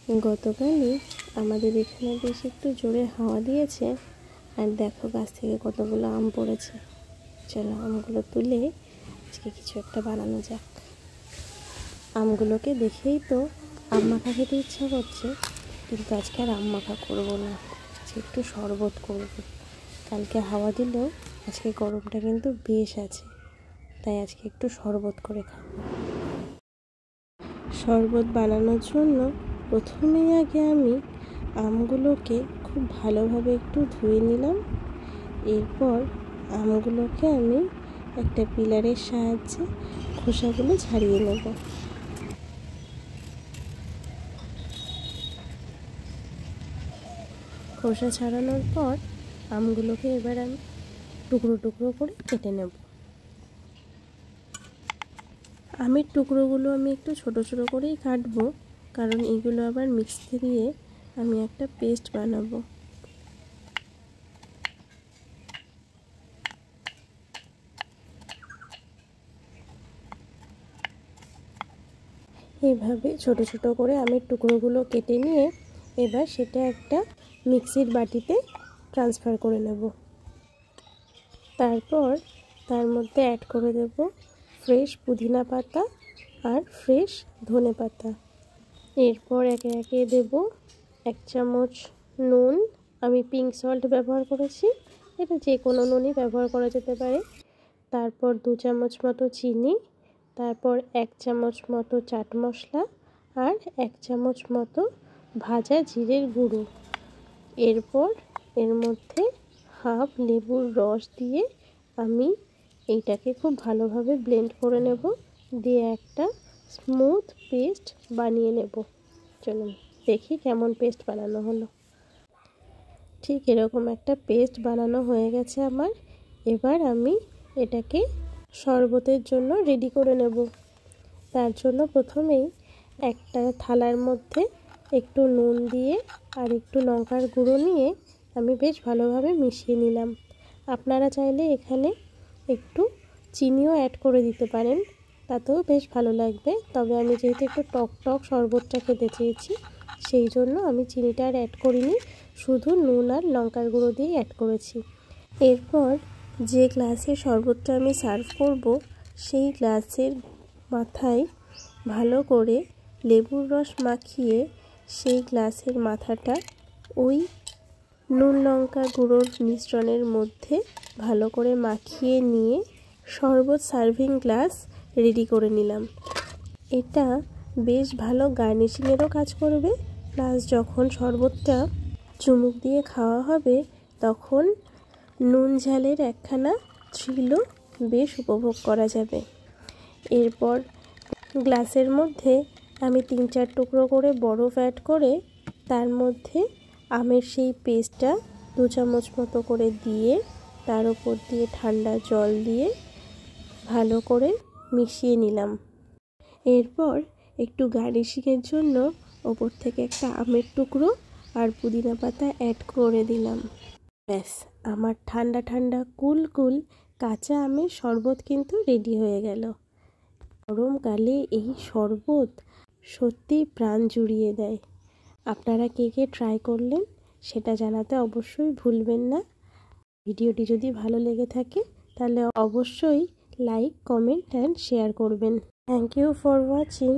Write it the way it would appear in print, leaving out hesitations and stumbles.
গতকালই আমাদের এখানে বেশ একটু জোরে হাওয়া দিয়েছে, আর দেখো গাছ থেকে কতগুলো আম পড়েছে। চলো আমগুলো তুলে আজকে কিছু একটা বানানো যাক। আমগুলোকে দেখেই তো আম মাখা খেতে ইচ্ছা করছে, কিন্তু আজকে আর আম মাখা করবো না, আজকে একটু শরবত করব। কালকে হাওয়া দিলেও আজকে গরমটা কিন্তু বেশ আছে, তাই আজকে একটু শরবত করে খাবো। শরবত বানানোর জন্য প্রথমেই আগে আমি আমগুলোকে খুব ভালোভাবে একটু ধুয়ে নিলাম। এরপর আমগুলোকে আমি একটা পিলারের সাহায্যে খোসাগুলো ছাড়িয়ে নেব। খোসা ছাড়ানোর পর আমগুলোকে এবার আমি টুকরো টুকরো করে কেটে নেব। আমের টুকরোগুলো আমি একটু ছোট ছোট করেই কাটবো, কারণ এগুলো আবার মিক্সিতে দিয়ে আমি একটা পেস্ট বানাবো। এইভাবে ছোট ছোট করে আমের টুকরোগুলো কেটে নিয়ে এবার সেটা একটা মিক্সির বাটিতে ট্রান্সফার করে নেব। তারপর তার মধ্যে অ্যাড করে দেব ফ্রেশ পুদিনা পাতা আর ফ্রেশ ধনে পাতা। এরপর একে একে দেব 1 চামচ নুন, আমি পিঙ্ক সল্ট ব্যবহার করেছি, এটা যে কোনো নুনই ব্যবহার করা যেতে পারে। তারপর 2 চামচ মতো চিনি, তারপর 1 চামচ মতো চাট মশলা আর 1 চামচ মতো ভাজা জিরের গুঁড়ো। এরপর এর মধ্যে হাফ লেবুর রস দিয়ে আমি এইটাকে খুব ভালোভাবে ব্লেন্ড করে নেব, দিয়ে একটা স্মুথ পেস্ট বানিয়ে নেব। চলুন দেখি কেমন পেস্ট বানানো হলো। ঠিক এরকম একটা পেস্ট বানানো হয়ে গেছে আমার। এবার আমি এটাকে শরবতের জন্য রেডি করে নেব। তার জন্য প্রথমেই একটা থালার মধ্যে একটু নুন দিয়ে আর একটু লঙ্কার গুঁড়ো নিয়ে আমি বেশ ভালোভাবে মিশিয়ে নিলাম। আপনারা চাইলে এখানে একটু চিনিও অ্যাড করে দিতে পারেন, তাতেও বেশ ভালো লাগবে। তবে আমি যেহেতু একটু টক টক শরবতটা খেতে চেয়েছি, সেই জন্য আমি চিনিটা আর অ্যাড করিনি, শুধু নুন আর লঙ্কার গুঁড়ো দিয়ে অ্যাড করেছি। এরপর যে গ্লাসে শরবতটা আমি সার্ভ করব, সেই গ্লাসের মাথায় ভালো করে লেবুর রস মাখিয়ে সেই গ্লাসের মাথাটা ওই নুন লঙ্কা গুঁড়োর মিশ্রণের মধ্যে ভালো করে মাখিয়ে নিয়ে শরবত সার্ভিং গ্লাস রেডি করে নিলাম। এটা বেশ ভালো গার্নিশিংয়েরও কাজ করবে, প্লাস যখন শরবতটা চুমুক দিয়ে খাওয়া হবে তখন নুন ঝালের একখানা থ্রিলও বেশ উপভোগ করা যাবে। এরপর গ্লাসের মধ্যে আমি 3-4 টুকরো করে বরফ অ্যাড করে তার মধ্যে আমের সেই পেস্টটা 2 চামচ মতো করে দিয়ে তার উপর দিয়ে ঠান্ডা জল দিয়ে ভালো করে মিশিয়ে নিলাম। এরপর একটু গার্নিশিংয়ের জন্য ওপর থেকে একটা আমের টুকরো আর পুদিনা পাতা অ্যাড করে দিলাম। ব্যাস, আমার ঠান্ডা ঠান্ডা কুল কুল কাঁচা আমের শরবত কিন্তু রেডি হয়ে গেল। গরমকালে এই শরবত সত্যিই প্রাণ জুড়িয়ে দেয়। আপনারা কে কে ট্রাই করলেন সেটা জানাতে অবশ্যই ভুলবেন না। ভিডিওটি যদি ভালো লেগে থাকে তাহলে অবশ্যই লাইক, কমেন্ট অ্যান্ড শেয়ার করবেন। Thank you for watching.